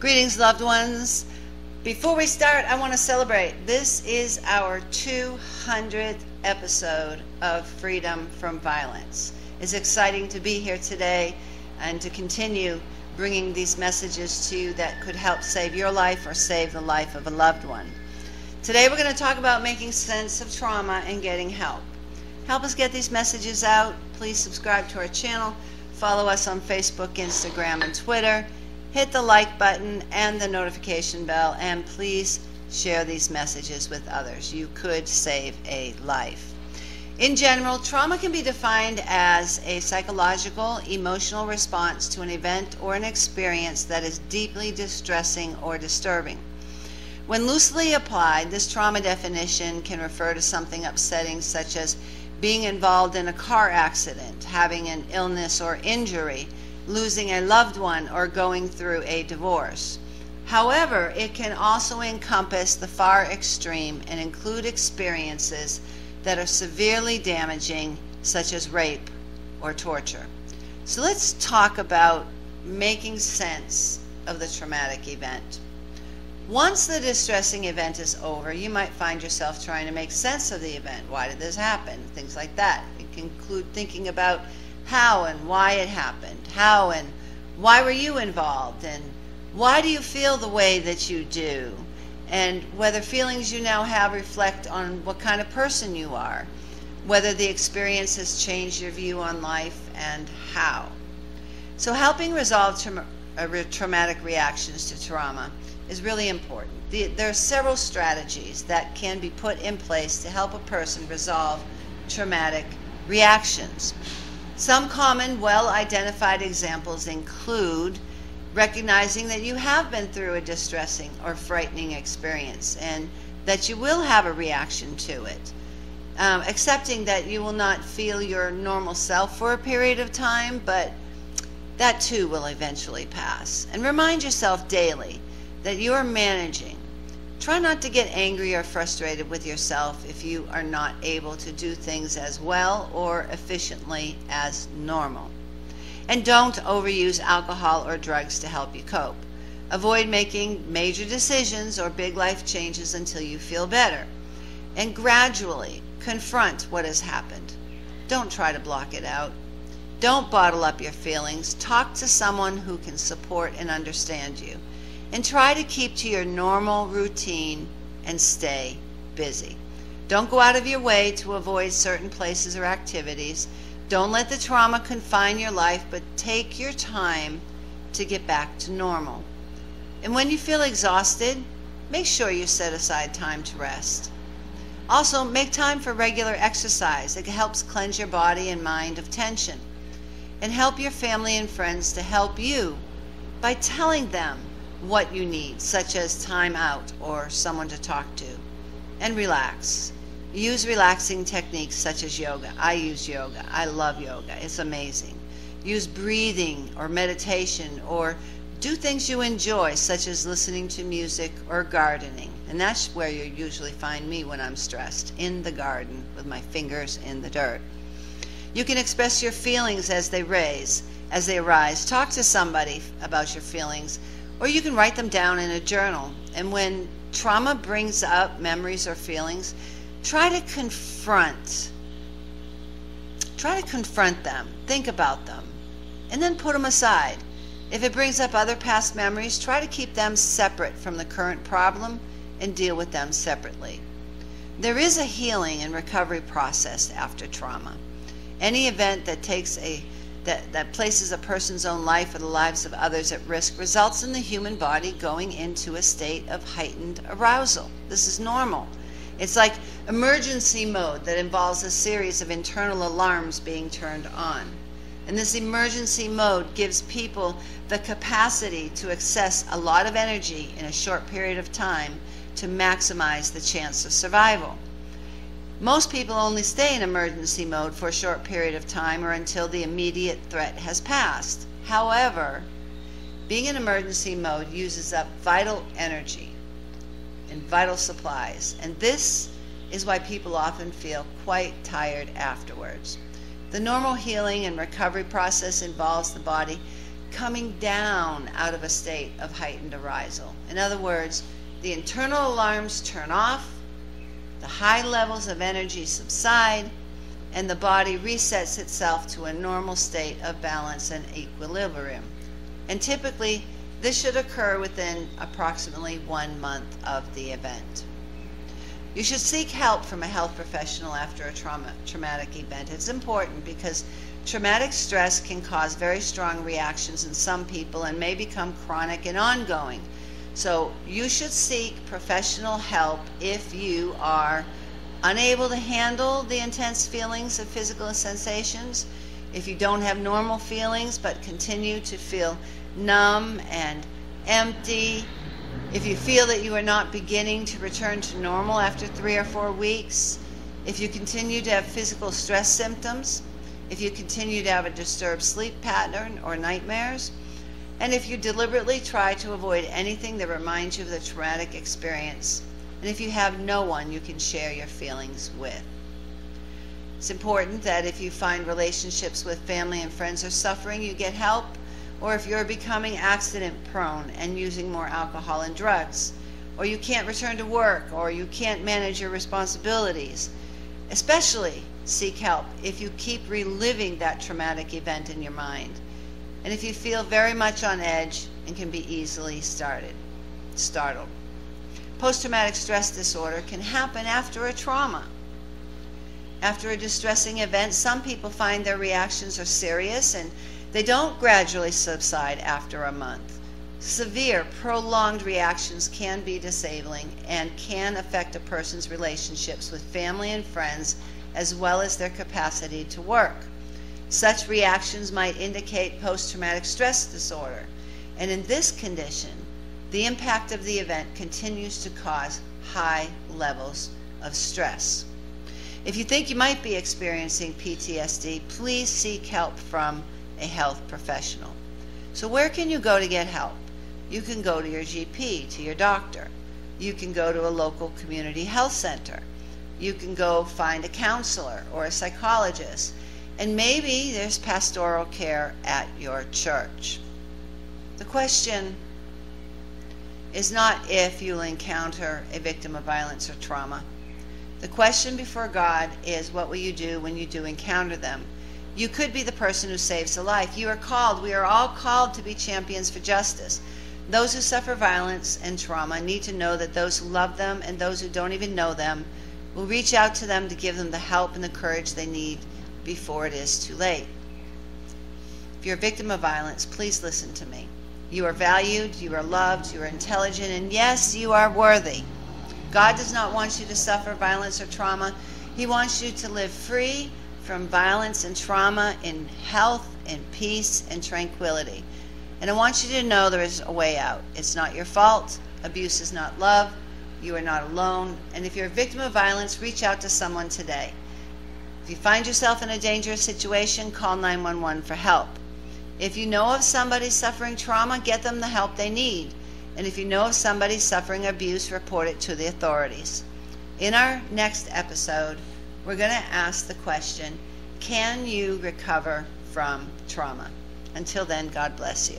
Greetings, loved ones. Before we start, I want to celebrate. This is our 200th episode of Freedom from Violence. It's exciting to be here today and to continue bringing these messages to you that could help save your life or save the life of a loved one. Today we're going to talk about making sense of trauma and getting help. Help us get these messages out. Please subscribe to our channel. Follow us on Facebook, Instagram, and Twitter. Hit the like button and the notification bell, and please share these messages with others. You could save a life. In general, trauma can be defined as a psychological, emotional response to an event or an experience that is deeply distressing or disturbing. When loosely applied, this trauma definition can refer to something upsetting such as being involved in a car accident, having an illness or injury, losing a loved one, or going through a divorce. However, it can also encompass the far extreme and include experiences that are severely damaging, such as rape or torture. So let's talk about making sense of the traumatic event. Once the distressing event is over, you might find yourself trying to make sense of the event. Why did this happen? Things like that. It can include thinking about how and why it happened. How and why were you involved? And why do you feel the way that you do? And whether feelings you now have reflect on what kind of person you are. Whether the experience has changed your view on life and how. So helping resolve traumatic reactions to trauma is really important. There are several strategies that can be put in place to help a person resolve traumatic reactions. Some common, well-identified examples include recognizing that you have been through a distressing or frightening experience and that you will have a reaction to it. Accepting that you will not feel your normal self for a period of time, but that too will eventually pass. And remind yourself daily that you are managing. Try not to get angry or frustrated with yourself if you are not able to do things as well or efficiently as normal. And don't overuse alcohol or drugs to help you cope. Avoid making major decisions or big life changes until you feel better. And gradually confront what has happened. Don't try to block it out. Don't bottle up your feelings. Talk to someone who can support and understand you. And try to keep to your normal routine and stay busy. Don't go out of your way to avoid certain places or activities. Don't let the trauma confine your life, but take your time to get back to normal. And when you feel exhausted, make sure you set aside time to rest. Also, make time for regular exercise. It helps cleanse your body and mind of tension. And help your family and friends to help you by telling them what you need, such as time out or someone to talk to. And relax. Use relaxing techniques such as yoga. I use yoga. I love yoga. It's amazing. Use breathing or meditation, or do things you enjoy, such as listening to music or gardening. And that's where you usually find me when I'm stressed, in the garden with my fingers in the dirt. You can express your feelings as they arise. Talk to somebody about your feelings, or you can write them down in a journal. And when trauma brings up memories or feelings, try to confront them, think about them, and then put them aside. If it brings up other past memories, try to keep them separate from the current problem and deal with them separately. There is a healing and recovery process after trauma. Any event that places a person's own life or the lives of others at risk results in the human body going into a state of heightened arousal. This is normal. It's like emergency mode that involves a series of internal alarms being turned on. And this emergency mode gives people the capacity to access a lot of energy in a short period of time to maximize the chance of survival. Most people only stay in emergency mode for a short period of time or until the immediate threat has passed. However, being in emergency mode uses up vital energy and vital supplies, and this is why people often feel quite tired afterwards. The normal healing and recovery process involves the body coming down out of a state of heightened arousal. In other words, the internal alarms turn off, the high levels of energy subside, and the body resets itself to a normal state of balance and equilibrium. And typically, this should occur within approximately 1 month of the event. You should seek help from a health professional after a traumatic event. It's important because traumatic stress can cause very strong reactions in some people and may become chronic and ongoing. So you should seek professional help if you are unable to handle the intense feelings of physical sensations, if you don't have normal feelings but continue to feel numb and empty, if you feel that you are not beginning to return to normal after 3 or 4 weeks, if you continue to have physical stress symptoms, if you continue to have a disturbed sleep pattern or nightmares, and if you deliberately try to avoid anything that reminds you of the traumatic experience, and if you have no one you can share your feelings with. It's important that if you find relationships with family and friends are suffering, you get help, or if you're becoming accident prone and using more alcohol and drugs, or you can't return to work, or you can't manage your responsibilities. Especially seek help if you keep reliving that traumatic event in your mind, and if you feel very much on edge and can be easily startled. Post-traumatic stress disorder can happen after a trauma. After a distressing event, some people find their reactions are serious and they don't gradually subside after a month. Severe, prolonged reactions can be disabling and can affect a person's relationships with family and friends as well as their capacity to work. Such reactions might indicate post-traumatic stress disorder, and in this condition, the impact of the event continues to cause high levels of stress. If you think you might be experiencing PTSD, please seek help from a health professional. So where can you go to get help? You can go to your GP, to your doctor. You can go to a local community health center. You can go find a counselor or a psychologist. And maybe there's pastoral care at your church. The question is not if you'll encounter a victim of violence or trauma. The question before God is, what will you do when you do encounter them? You could be the person who saves a life. You are called, we are all called to be champions for justice. Those who suffer violence and trauma need to know that those who love them and those who don't even know them will reach out to them to give them the help and the courage they need before it is too late. If you're a victim of violence, please listen to me. You are valued, you are loved, you are intelligent, and yes, you are worthy. God does not want you to suffer violence or trauma. He wants you to live free from violence and trauma in health and peace and tranquility. And I want you to know there is a way out. It's not your fault. Abuse is not love. You are not alone. And if you're a victim of violence, reach out to someone today. If you find yourself in a dangerous situation, call 911 for help. If you know of somebody suffering trauma, get them the help they need. And if you know of somebody suffering abuse, report it to the authorities. In our next episode, we're going to ask the question, can you recover from trauma? Until then, God bless you.